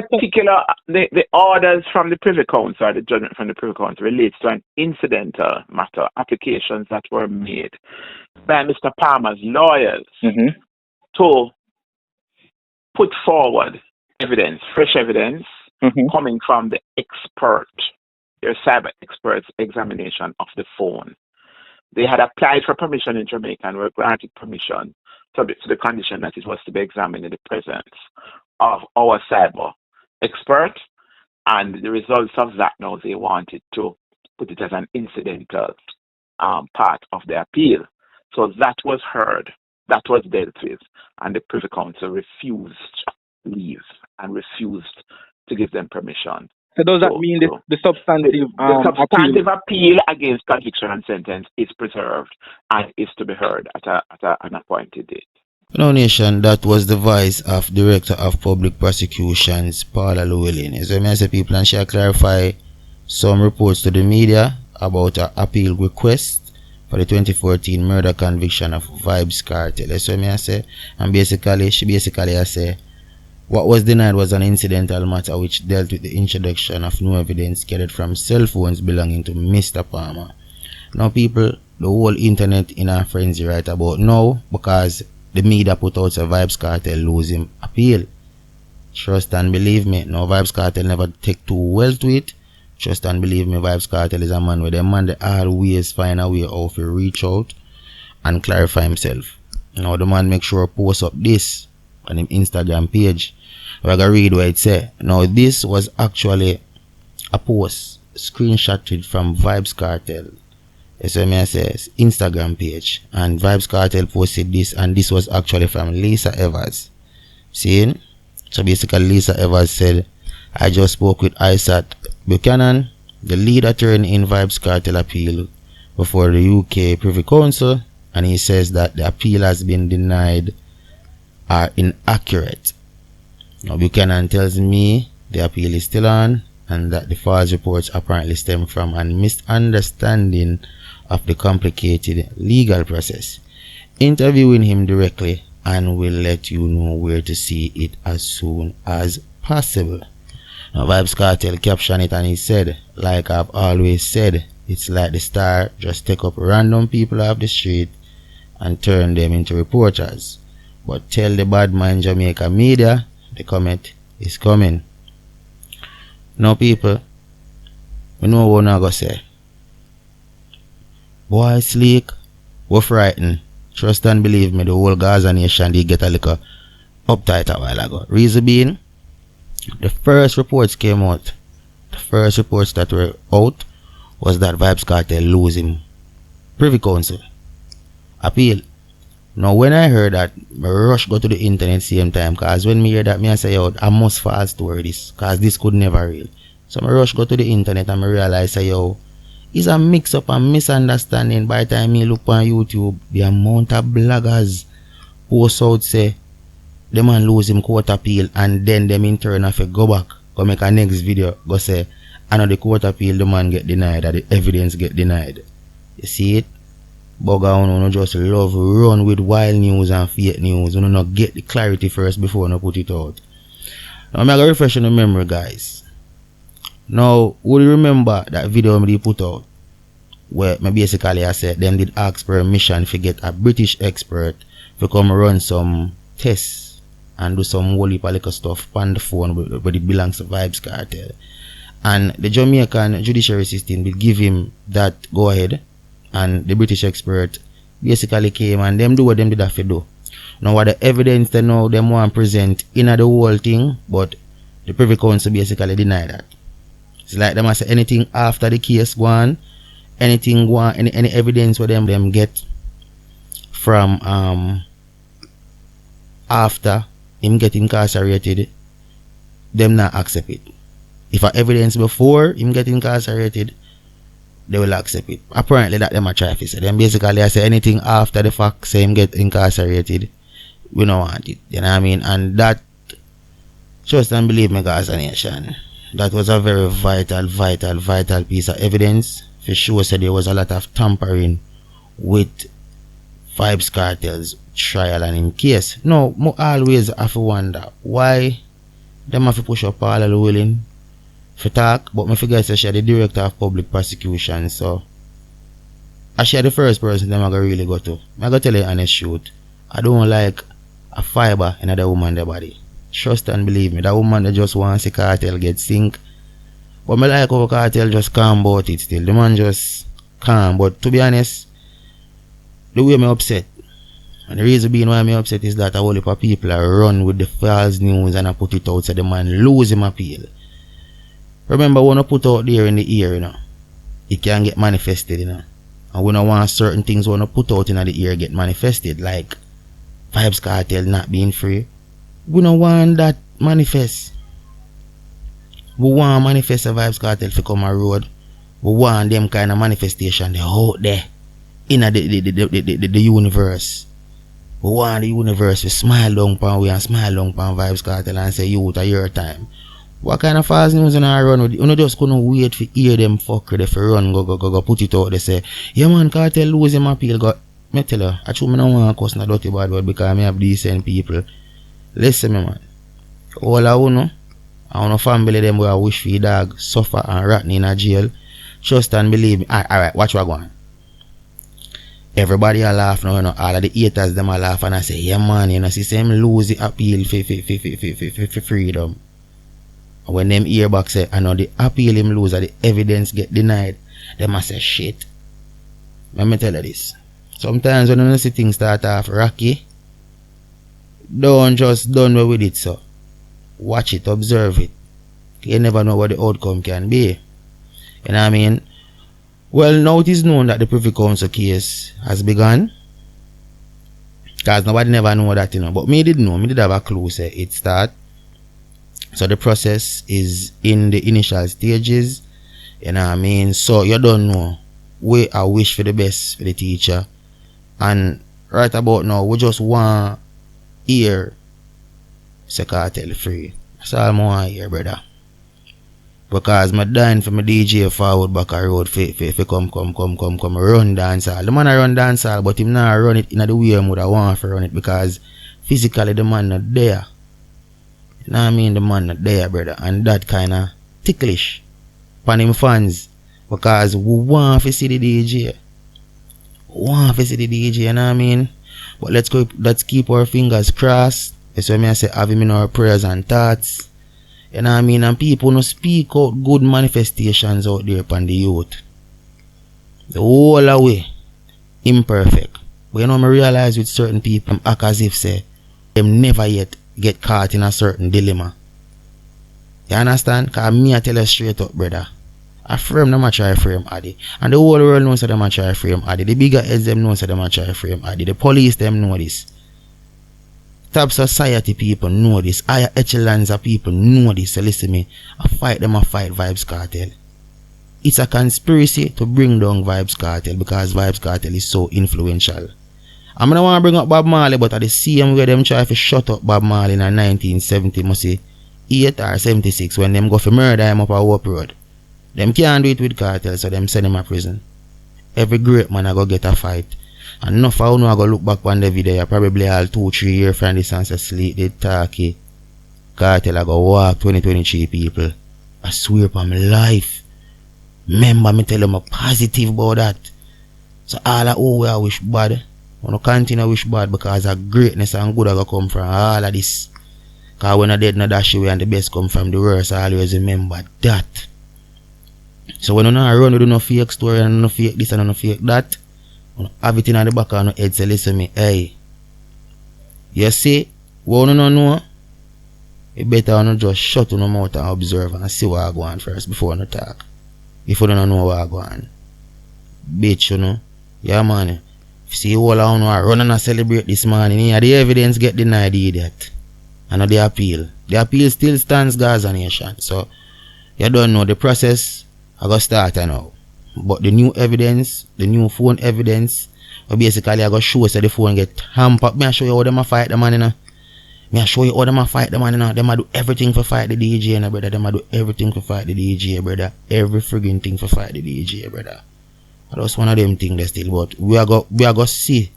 particular the orders from the Privy Council, or the judgment from the Privy Council, relates to an incidental matter, applications that were made by Mr. Palmer's lawyers to put forward evidence, fresh evidence, coming from the expert, their cyber experts' examination of the phone. They had applied for permission in Jamaica and were granted permission, subject to the condition that it was to be examined in the presence of our cyber expert, and the results of that now they wanted to put it as an incidental part of the appeal. So that was heard, that was dealt with, and the Privy Council refused leave and refused to give them permission. So does that mean the substantive appeal against conviction and sentence is preserved and is to be heard at an appointed date? No, Nation, that was the voice of Director of Public Prosecutions, Paula Llewellyn. So I say people and shall clarify some reports to the media about an appeal request for the 2014 murder conviction of Vybz Kartel. So I say, and basically, she say, what was denied was an incidental matter which dealt with the introduction of new evidence gathered from cell phones belonging to Mr. Palmer. Now people, the whole internet in a frenzy right about now because the media put out a Vybz Kartel lose him appeal. Trust and believe me, no, Vybz Kartel never take too well to it. Trust and believe me, Vybz Kartel is a man where the man they always find a way how to reach out and clarify himself. Now the man make sure post up this on his Instagram page. We're gonna read what it say. Now this was actually a post screenshotted from Vybz Kartel. SMS says Instagram page, and Vybz Kartel posted this, and this was actually from Lisa Evers. See? So basically Lisa Evers said, I just spoke with Isaac Buchanan, the lead attorney in Vybz Kartel appeal before the UK Privy Council, and he says that the appeal has been denied are inaccurate. Now Buchanan tells me the appeal is still on and that the false reports apparently stem from a misunderstanding of the complicated legal process. Interviewing him directly and will let you know where to see it as soon as possible. Now Vybz Kartel captioned it and he said, like I've always said, it's like the Star just take up random people off the street and turn them into reporters. But tell the bad man Jamaica media, the comment is coming. Now people, we know what I'm going to say. Boy sleek, we frightened. Trust and believe me, the whole Gaza nation did get a little uptight a while ago. Reason being, the first reports came out. The first reports that were out was that Vybz Kartel losing Privy Council appeal. Now when I heard that, I rush go to the internet same time, cause when me hear that, me I say, yo, I must false story this, cause this could never real. So I rush go to the internet and I realize, say, yo, it's a mix up and misunderstanding. By the time me look on YouTube, the amount of bloggers post out say the man lose him court appeal, and then them in turn have to go back, go make a next video, go say, I know the court appeal, the man get denied, or the evidence get denied. You see it? Bugger on just love run with wild news and fake news. You not get the clarity first before you put it out. Now I'm gonna refresh on the memory, guys. Now, would you remember that video I put out where me basically I said them did ask permission to get a British expert to come run some tests and do some whole heap of little stuff on the phone where it belongs to Vybz Kartel. And the Jamaican judiciary system did give him that go ahead. And the British expert basically came and them do what them did have to do. Now what the evidence they know them want present in the whole thing, but the Privy Council basically deny that. It's like them say anything after the case go on, anything go on, any evidence where them get from after him get incarcerated, them not accept it. If a evidence before him get incarcerated, they will accept it. Apparently that them a try to say. Them basically I say anything after the fact say him get incarcerated, we don't want it. You know what I mean? And that, trust and believe me, Gaza Nation, that was a very vital piece of evidence. For sure said there was a lot of tampering with Vybz Kartel's trial and in case. No, I always have to wonder why them have to push up Paula Llewellyn for talk, but me forget to share the director of public prosecutions, so I share the first person them I go really go to. I go tell you the honest truth. I don't like a fiber in that woman their body. Trust and believe me, that woman that just wants to see Kartel get sink. But me like how Kartel just calm about it still. The man just calm, but to be honest, the way me upset, and the reason being why me upset is that a whole heap of people are run with the false news and I put it out so the man lose him appeal. Remember when I put out there in the ear, you know, it can get manifested, you know. And we don't want certain things when I put out in the ear get manifested, like Vybz Kartel not being free. We don't want that manifest. We want manifest a Vybz Kartel to come a road. We want them kind of manifestation they out there in the universe. We want the universe to smile down upon we and smile down upon Vybz Kartel and say youth at your time. What kind of false news in our run with you? You just couldn't wait for hear them fucker if you run go put it out. They say, yeah man, Kartel lose him appeal. Go me tell you, I truly don't want to cuss no dirty bad word because I have decent people. Listen me man. All I know, I want family them where I wish for your dog suffer and rotten in a jail. Trust and believe me. Alright, watch what going. Everybody a laugh now, you know, all of the haters them a laugh and I say, yeah man, you know, see them lose the appeal for freedom. When them earback say, I know the appeal him lose or the evidence get denied, them a say shit. Let me tell you this. Sometimes when you see things start off rocky, don't just done with it, so watch it, observe it. You never know what the outcome can be. You know what I mean? Well, now it is known that the Privy Council case has begun. Because nobody never know that, you know. But me did know, me did have a clue say it start. So the process is in the initial stages. You know what I mean? So you don't know. We I wish for the best for the teacher. And right about now, we just want hear say Kartel free. That's all I want hear, brother. Because I'm dying for my DJ forward back a road for come run dancehall. The man a run dancehall, but him not run it in the way I would want to run it because physically the man not there. You know what I mean? The man not there, brother. And that kinda ticklish upon him fans. Because we want to see the DJ. We want to see the DJ, you know what I mean? But let's keep our fingers crossed. That's why I say have him in our prayers and thoughts. You know what I mean? And people no speak out good manifestations out there upon the youth. The whole way imperfect. But you know I realize with certain people act as if say them never yet get caught in a certain dilemma. You understand? Cause me I tell you straight up, brother. I frame them a try frame Addy. And the whole world knows that them a try frame Addy. The bigger heads them knows that them a try frame Addy. The police them know this. Top society people know this. Higher echelons of people know this. So listen me. I fight Vybz Kartel. It's a conspiracy to bring down Vybz Kartel because Vybz Kartel is so influential. I'm gonna want to bring up Bob Marley, but at the same way them try to shut up Bob Marley in 1970, must say 8 or 76 when them go for murder him up a Hope Road. Them can't do it with Kartel, so them send him a prison. Every great man I go get a fight. And enough I know I go look back on the video, probably all 2-3 years from this and say sleep, they talky. Kartel I go walk 2023 people. I swear upon my life. Remember me tell them I'm positive about that. So all of who I wish bad. I want to continue wish bad because of greatness and good I go come from all of this. Because when I dead no dash away and the best come from the worst, I always remember that. So when you not run with no fake story and no fake this and no fake that, have it in the back of your head say listen me, hey. You see, what you don't know, you better not just shut your mouth and observe and see what I go on first before you talk. If you don't know what I go on. Bitch, you know. Yeah man. If see all I know run and celebrate this morning, yeah, the evidence get denied the idiot. And the appeal. The appeal still stands Gaza Nation. So you don't know the process I go start now. But the new evidence, the new phone evidence, basically I go show so the phone get hampered. Me I show you how them a fight the man, you know. Me I show you how them a fight the man, you know. Them a do everything for fight the DJ, you know, brother. Them a do everything for fight the DJ, brother. Every friggin' thing for fight the DJ, brother. That's one of them things they still, but we are go see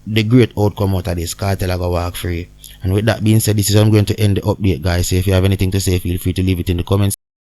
the great outcome out of this. Kartel I go walk free. And with that being said, this is how I'm going to end the update, guys. So if you have anything to say, feel free to leave it in the comments.